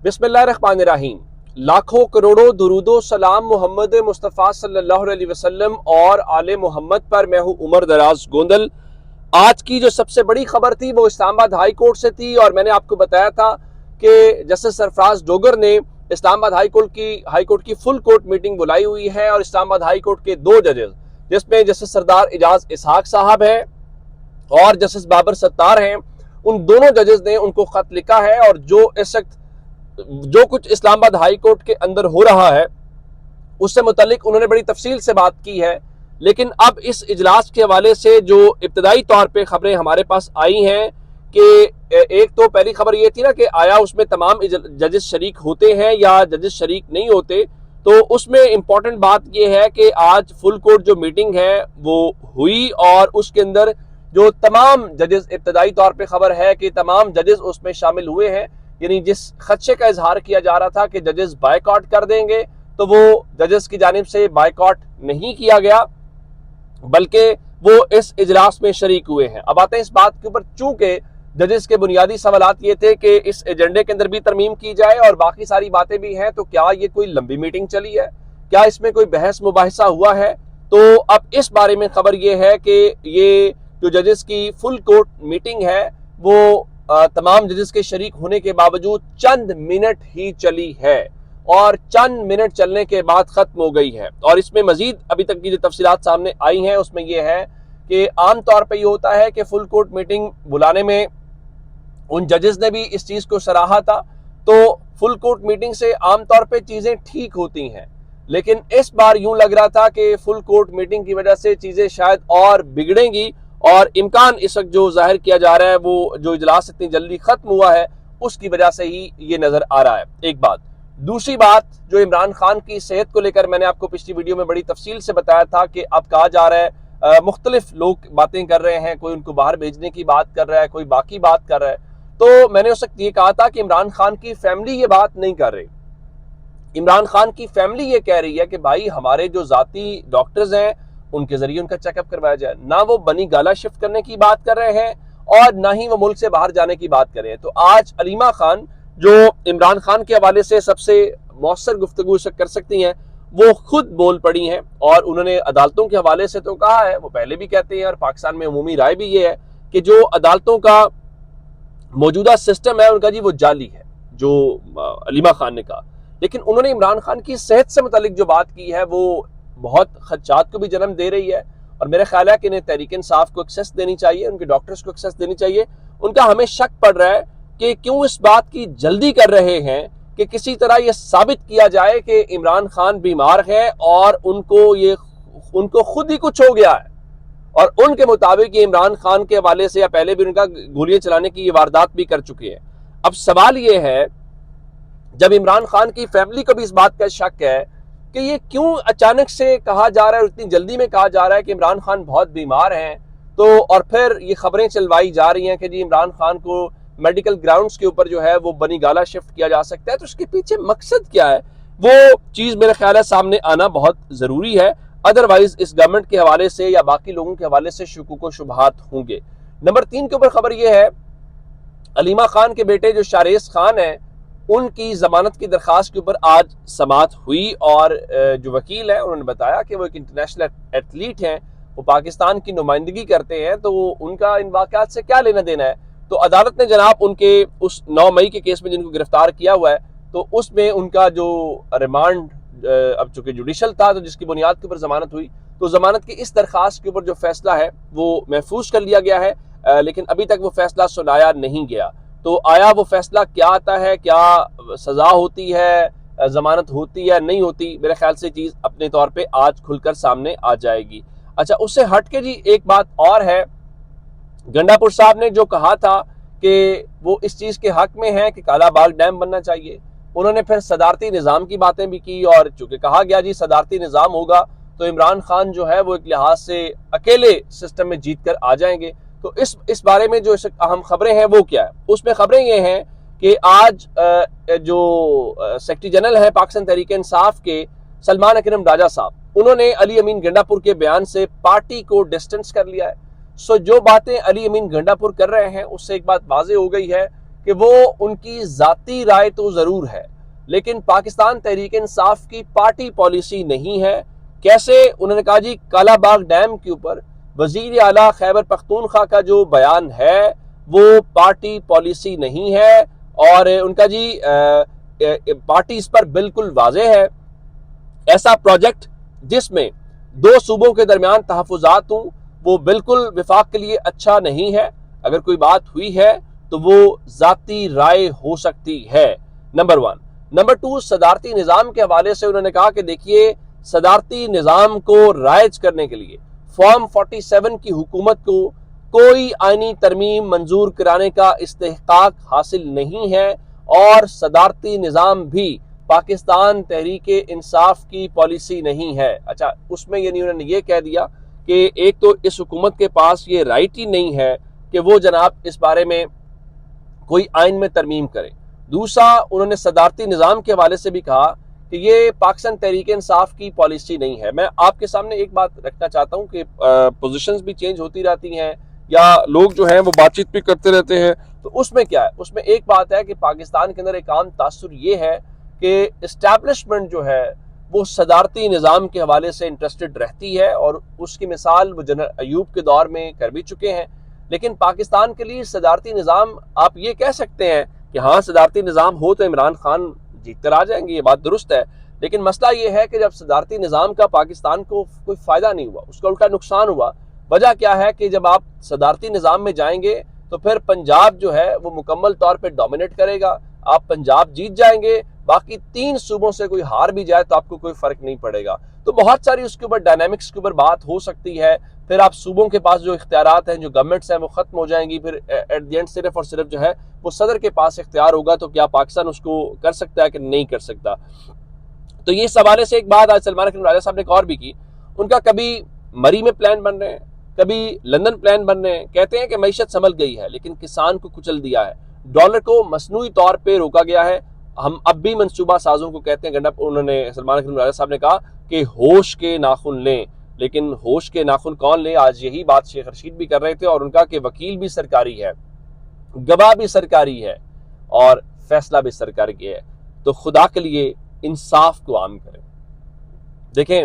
बिस्मिल्लाहिर्रहमानिर्रहीम। लाखों करोड़ों दुरूदो सलाम मोहम्मद मुस्तफ़ा सल्लल्लाहु अलैहि वसल्लम और आले मोहम्मद पर। मैं हूँ उमर दराज गोंदल। आज की जो सबसे बड़ी खबर थी वो इस्लामाबाद हाई कोर्ट से थी और मैंने आपको बताया था कि जस्टिस सरफराज डोगर ने इस्लामाबाद हाई कोर्ट की फुल कोर्ट मीटिंग बुलाई हुई है और इस्लामाबाद हाई कोर्ट के दो जजेस, जिसमें जस्टिस सरदार एजाज इसहाक साहब हैं और जस्टिस बाबर सत्तार हैं, उन दोनों जजेस ने उनको खत लिखा है और जो कुछ इस्लामाबाद हाई कोर्ट के अंदर हो रहा है उससे मुतालिक उन्होंने बड़ी तफसील से बात की है। लेकिन अब इस इजलास के हवाले से जो इब्तदाई तौर पे खबरें हमारे पास आई हैं कि एक तो पहली खबर ये थी ना कि आया उसमें तमाम जजेस शरीक होते हैं या जजेस शरीक नहीं होते। तो उसमें इंपॉर्टेंट बात यह है कि आज फुल कोर्ट जो मीटिंग है वो हुई और उसके अंदर जो तमाम जजेस, इब्तदाई तौर पे खबर है कि तमाम जजेस उसमें शामिल हुए हैं। यानी जिस खदशे का इजहार किया जा रहा था कि जजेस बायकॉट कर देंगे, तो वो जजेस की जानिब से बायकॉट नहीं किया गया बल्कि वो इस इजलास में शरीक हुए हैं। अब आते हैं इस बात के ऊपर, चूंकि जजेस के बुनियादी सवालात ये थे कि इस एजेंडे के अंदर भी तरमीम की जाए और बाकी सारी बातें भी हैं, तो क्या ये कोई लंबी मीटिंग चली है, क्या इसमें कोई बहस मुबाहिसा हुआ है। तो अब इस बारे में खबर ये है कि ये जो जजेस की फुल कोर्ट मीटिंग है वो तमाम जजेस के शरीक होने के बावजूद चंद मिनट ही चली है और चंद मिनट चलने के बाद खत्म हो गई है। और इसमें मजीद अभी तक की जो तफसीलात सामने आई हैं उसमें यह है कि आम तौर पे ये होता है कि फुल कोर्ट मीटिंग बुलाने में उन जजेस ने भी इस चीज को सराहा था। तो फुल कोर्ट मीटिंग से आम तौर पे चीजें ठीक होती हैं, लेकिन इस बार यूं लग रहा था कि फुल कोर्ट मीटिंग की वजह से चीजें शायद और बिगड़ेंगी और इम्कान इस वक्त जो जाहिर किया जा रहा है वो जो इजलास इतनी जल्दी खत्म हुआ है उसकी वजह से ही ये नजर आ रहा है। एक बात। दूसरी बात, जो इमरान खान की सेहत को लेकर मैंने आपको पिछली वीडियो में बड़ी तफसील से बताया था कि अब कहा जा रहा है मुख्तलिफ लोग बातें कर रहे हैं, कोई उनको बाहर भेजने की बात कर रहा है, कोई बाकी बात कर रहा है। तो मैंने उस वक्त ये कहा था कि इमरान खान की फैमिली ये बात नहीं कर रही। इमरान खान की फैमिली ये कह रही है कि भाई हमारे जो जाती डॉक्टर्स हैं उनके जरिए उनका चेकअप करवाया जाए। ना वो बनी गाला शिफ्ट करने की बात कर रहे हैं और ना ही वो मुल्क से बाहर जाने की बात कर रहे हैं। तो आज अलीमा खान जो इमरान खान के हवाले से सबसे मौसर गुफ्तगू कर सकती हैं, वो खुद बोल पड़ी हैं और उन्होंने अदालतों के हवाले से तो कहा है, वो पहले भी कहते हैं और पाकिस्तान में उमूमी राय भी ये है कि जो अदालतों का मौजूदा सिस्टम है उनका जी वो जाली है, जो अलीमा खान ने कहा। लेकिन उन्होंने इमरान खान की सेहत से मुतालिक जो बात की है वो बहुत खदशात को भी जन्म दे रही है और मेरा ख्याल है कि इन्हें तहरीक इंसाफ को एक्सेस देनी चाहिए, उनके डॉक्टर्स को एक्सेस देनी चाहिए। उनका हमें शक पड़ रहा है कि क्यों इस बात की जल्दी कर रहे हैं कि किसी तरह यह साबित किया जाए कि इमरान खान बीमार है और उनको खुद ही कुछ हो गया है और उनके मुताबिक ये इमरान खान के हवाले से या पहले भी उनका गोलियां चलाने की ये वारदात भी कर चुके हैं। अब सवाल ये है, जब इमरान खान की फैमिली को भी इस बात का शक है कि ये क्यों अचानक से कहा जा रहा है, इतनी जल्दी में कहा जा रहा है कि इमरान खान बहुत बीमार हैं, तो और फिर ये खबरें चलवाई जा रही हैं कि जी इमरान खान को मेडिकल ग्राउंड्स के ऊपर जो है वो बनी गाला शिफ्ट किया जा सकता है। तो उसके पीछे मकसद क्या है, वो चीज मेरा ख्याल है सामने आना बहुत जरूरी है। अदरवाइज इस गवर्नमेंट के हवाले से या बाकी लोगों के हवाले से शुकूक व शुबहात होंगे। नंबर 3 के ऊपर खबर यह है, अलीमा खान के बेटे जो शारेस खान है उनकी जमानत की दरखास्त के ऊपर आज समाअत हुई और जो वकील है उन्होंने बताया कि वो एक इंटरनेशनल एथलीट हैं, वो पाकिस्तान की नुमाइंदगी करते हैं, तो उनका इन वाक़यात से क्या लेना देना है। तो अदालत ने जनाब उनके उस 9 मई के केस में जिनको गिरफ्तार किया हुआ है, तो उसमें उनका जो रिमांड अब चूंकि जुडिशल था तो जिसकी बुनियाद के ऊपर जमानत हुई, तो जमानत की इस दरखास्त के ऊपर जो फैसला है वो महफूज कर लिया गया है, लेकिन अभी तक वो फैसला सुनाया नहीं गया। तो आया वो फैसला क्या आता है, क्या सजा होती है, जमानत होती है नहीं होती, मेरे ख्याल से चीज अपने तौर पे आज खुलकर सामने आ जाएगी। अच्छा, उससे हट के जी एक बात और है, गंडापुर साहब ने जो कहा था कि वो इस चीज के हक में है कि कालाबाग डैम बनना चाहिए, उन्होंने फिर सदारती निज़ाम की बातें भी की और चूंकि कहा गया जी सदारती निज़ाम होगा तो इमरान खान जो है वो एक लिहाज से अकेले सिस्टम में जीत कर आ जाएंगे। तो इस बारे में जो अहम खबरें हैं वो क्या है, उसमें खबरें ये हैं कि आज जो सेक्रेटरी जनरल है पाकिस्तान तहरीक इंसाफ के सलमान अकरम राजा साहब, उन्होंने अली अमीन गंडापुर के बयान से पार्टी को डिस्टेंस कर लिया है। सो जो बातें अली अमीन गंडापुर कर रहे हैं उससे एक बात वाज़ेह हो गई है کہ وہ ان کی ذاتی رائے تو ضرور ہے لیکن پاکستان تحریک انصاف کی پارٹی پالیسی نہیں ہے۔ کیسے؟ انہوں نے کہا جی کالا باغ ڈیم کے اوپر وزیر اعلیٰ خیبر پختونخوا کا جو بیان ہے وہ پارٹی پالیسی نہیں ہے، اور ان کا جی پارٹی اس پر بالکل واضح ہے۔ ایسا پروجیکٹ جس میں دو صوبوں کے درمیان تحفظات ہوں وہ بالکل وفاق کے لیے اچھا نہیں ہے۔ اگر کوئی بات ہوئی ہے تو وہ ذاتی رائے ہو سکتی ہے، نمبر 1۔ نمبر 2، صدارتی نظام کے حوالے سے انہوں نے کہا کہ دیکھیے صدارتی نظام کو رائج کرنے کے لیے فارم 47 کی حکومت کو کوئی آئینی ترمیم منظور کرانے کا استحقاق حاصل نہیں ہے، اور صدارتی نظام بھی پاکستان تحریک انصاف کی پالیسی نہیں ہے۔ اچھا، اس میں یعنی انہوں نے یہ کہہ دیا کہ ایک تو اس حکومت کے پاس یہ رائٹ ہی نہیں ہے کہ وہ جناب اس بارے میں کوئی آئین میں ترمیم کرے۔ دوسرا، انہوں نے صدارتی نظام کے حوالے سے بھی کہا کہ یہ پاکستان تحریک انصاف کی پالیسی نہیں ہے۔ میں آپ کے سامنے ایک بات رکھنا چاہتا ہوں کہ پوزیشنز بھی چینج ہوتی رہتی ہیں یا لوگ جو ہیں وہ بات چیت بھی کرتے رہتے ہیں، تو اس میں کیا ہے؟ اس میں ایک بات ہے کہ پاکستان کے اندر ایک عام تاثر یہ ہے کہ اسٹیبلشمنٹ جو ہے وہ صدارتی نظام کے حوالے سے انٹرسٹڈ رہتی ہے، اور اس کی مثال وہ جنرل ایوب کے دور میں کر بھی چکے ہیں۔ لیکن پاکستان کے لیے صدارتی نظام، آپ یہ کہہ سکتے ہیں کہ ہاں صدارتی نظام ہو تو عمران خان جیت کر آ جائیں گے، یہ بات درست ہے، لیکن مسئلہ یہ ہے کہ جب صدارتی نظام کا پاکستان کو کوئی فائدہ نہیں ہوا، اس کا الٹا نقصان ہوا۔ وجہ کیا ہے کہ جب آپ صدارتی نظام میں جائیں گے تو پھر پنجاب جو ہے وہ مکمل طور پہ ڈومینیٹ کرے گا، آپ پنجاب جیت جائیں گے، باقی 3 صوبوں سے کوئی ہار بھی جائے تو آپ کو کوئی فرق نہیں پڑے گا۔ تو بہت ساری اس کے اوپر ڈائنامکس کے اوپر بات ہو سکتی ہے، پھر آپ صوبوں کے پاس جو اختیارات ہیں، جو گورنمنٹس ہیں، وہ ختم ہو جائیں گی، پھر ایٹ دی اینڈ صرف اور صرف جو ہے وہ صدر کے پاس اختیار ہوگا، تو کیا پاکستان اس کو کر سکتا ہے کہ نہیں کر سکتا؟ تو یہ اس حوالے سے ایک بات آج سلمان اکرم راجہ صاحب نے ایک اور بھی کی، ان کا کبھی مری میں پلان بن رہے ہیں، کبھی لندن پلان بن رہے ہیں، کہتے ہیں کہ معیشت سنبھل گئی ہے لیکن کسان کو کچل دیا ہے، ڈالر کو مصنوعی طور پہ روکا گیا ہے۔ ہم اب بھی منصوبہ سازوں کو کہتے ہیں، انہوں نے سلمان اکرم راجہ صاحب نے کہا کہ ہوش کے ناخن لیں، لیکن ہوش کے ناخن کون لے؟ آج یہی بات شیخ رشید بھی کر رہے تھے، اور ان کا کہ وکیل بھی سرکاری ہے، گواہ بھی سرکاری ہے، اور فیصلہ بھی سرکاری ہے، تو خدا کے لیے انصاف کو عام کریں۔ دیکھیں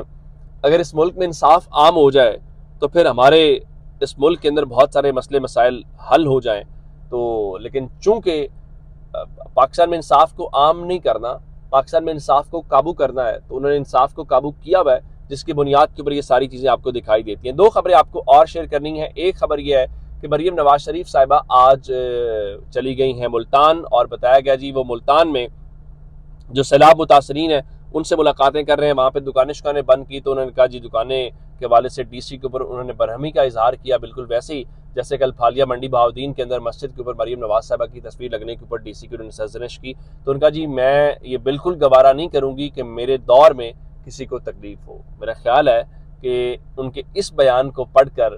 اگر اس ملک میں انصاف عام ہو جائے تو پھر ہمارے اس ملک کے اندر بہت سارے مسئلے مسائل حل ہو جائیں، تو لیکن چونکہ پاکستان میں انصاف کو عام نہیں کرنا، پاکستان میں انصاف کو قابو کرنا ہے، تو انہوں نے انصاف کو قابو کیا ہوا ہے، جس کی بنیاد کے اوپر یہ ساری چیزیں آپ کو دکھائی دیتی ہیں۔ 2 خبریں آپ کو اور شیئر کرنی ہیں۔ ایک خبر یہ ہے کہ مریم نواز شریف صاحبہ آج چلی گئی ہیں ملتان، اور بتایا گیا جی وہ ملتان میں جو سیلاب متاثرین ہیں ان سے ملاقاتیں کر رہے ہیں، وہاں پہ دکانیں بند کی، تو انہوں نے کہا جی دکانیں کے حوالے سے ڈی سی کے اوپر انہوں نے برہمی کا اظہار کیا، بالکل ویسے ہی جیسے کل پھالیا منڈی بہاؤدین کے اندر مسجد کے اوپر مریم نواز صاحبہ کی تصویر لگنے کے اوپر ڈی سی کی انہوں نے سرزنش کی، تو ان کا جی میں یہ بالکل گوارا نہیں کروں گی کہ میرے دور میں کسی کو تکلیف ہو۔ میرا خیال ہے کہ ان کے اس بیان کو پڑھ کر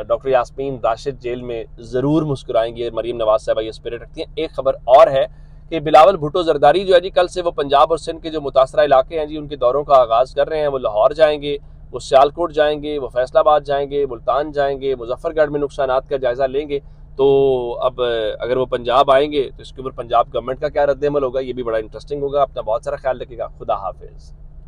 ڈاکٹر یاسمین راشد جیل میں ضرور مسکرائیں گے۔ مریم نواز صاحبہ یہ اسپرٹ رکھتی ہیں۔ ایک خبر اور ہے کہ بلاول بھٹو زرداری جو ہے جی کل سے وہ پنجاب اور سندھ کے جو متاثرہ علاقے ہیں جی ان کے دوروں کا آغاز کر رہے ہیں، وہ لاہور جائیں گے، وہ سیالکوٹ جائیں گے، وہ فیصل آباد جائیں گے، ملتان جائیں گے، مظفر گڑھ میں نقصانات کا جائزہ لیں گے۔ تو اب اگر وہ پنجاب آئیں گے تو اس کے اوپر پنجاب گورنمنٹ کا کیا رد عمل ہوگا، یہ بھی بڑا انٹرسٹنگ ہوگا۔ اپنا بہت سارا خیال رکھے گا۔ خدا حافظ۔